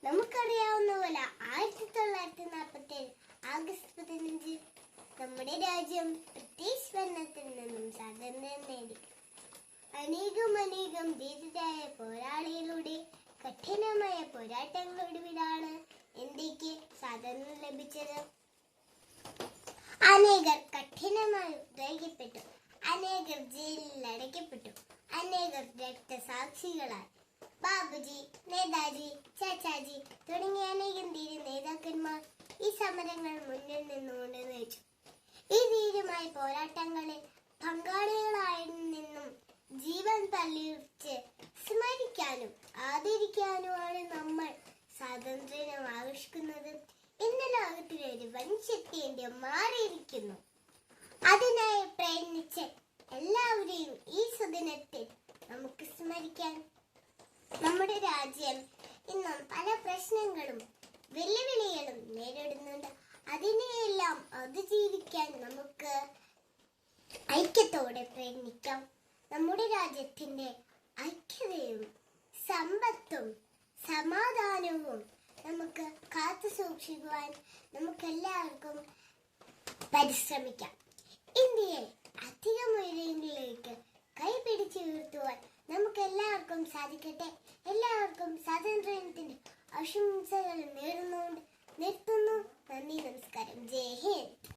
നമുക്കറിയാവുന്ന പോലെ 1947 ആഗസ്റ്റ് 15 നമ്മുടെ രാജ്യം ബ്രിട്ടീഷ് ഭരണത്തിൽ നിന്നും സ്വാതന്ത്ര്യം നേടി. അനേകം ധീരരായ പോരാളികളുടെ കഠിനമായ പോരാട്ടങ്ങളൊടുവിലാണ് ഇന്ത്യക്ക് സ്വാതന്ത്ര്യം ലഭിച്ചത്. അനേകർ കഠിനമായി ഉപദ്രവിക്കപ്പെട്ടു, അനേകർ ജയിലിൽ അടയ്ക്കപ്പെട്ടു, അനേകർ രക്തസാക്ഷികളായി. ബാബുജി, നേതാജി, ചാച്ചാജി തുടങ്ങിയ അനേകം ധീര നേതാക്കന്മാർ ഈ സമരങ്ങൾ മുന്നിൽ നിന്നുകൊണ്ട് നയിച്ചു. ഈ ധീരമായ പോരാട്ടങ്ങളിൽ പങ്കാളികളായി നിന്നും ജീവൻ തള്ളിച്ച് സ്മരിക്കാനും ആദരിക്കാനുമാണ് നമ്മൾ സ്വാതന്ത്ര്യം ആഘോഷിക്കുന്നത്. ഇന്ന് ലോകത്തിലെ ഒരു വൻ ശക്തി ഇന്ത്യ മാറിയിരിക്കുന്നു. അതിനായി പ്രയത്നിച്ച് എല്ലാവരെയും ഈ സുദിനത്തിൽ നമുക്ക് സ്മരിക്കാൻ. നമ്മുടെ രാജ്യം ഇന്നും പല പ്രശ്നങ്ങളും വെല്ലുവിളികളും നേരിടുന്നുണ്ട്. അതിനെയെല്ലാം അതിജീവിക്കാൻ നമുക്ക് ഐക്യത്തോടെ പ്രയത്നിക്കാം. നമ്മുടെ രാജ്യത്തിന്റെ ഐക്യതയും സമ്പത്തും സമാധാനവും നമുക്ക് കാത്തു സൂക്ഷിക്കുവാൻ നമുക്കെല്ലാവർക്കും പരിശ്രമിക്കാം. ഇന്ത്യയെ അധികം ഉയരങ്ങളിലേക്ക് കൈപിടിച്ച് ഉയർത്തുവാൻ നമുക്കെല്ലാവർക്കും സാധിക്കട്ടെ. എല്ലാവർക്കും സ്വാതന്ത്ര്യത്തിന്റെ ആശംസകൾ നേർന്നുകൊണ്ട് നിർത്തുന്നു. നന്ദി, നമസ്കാരം. ജയ് ഹിന്ദ്.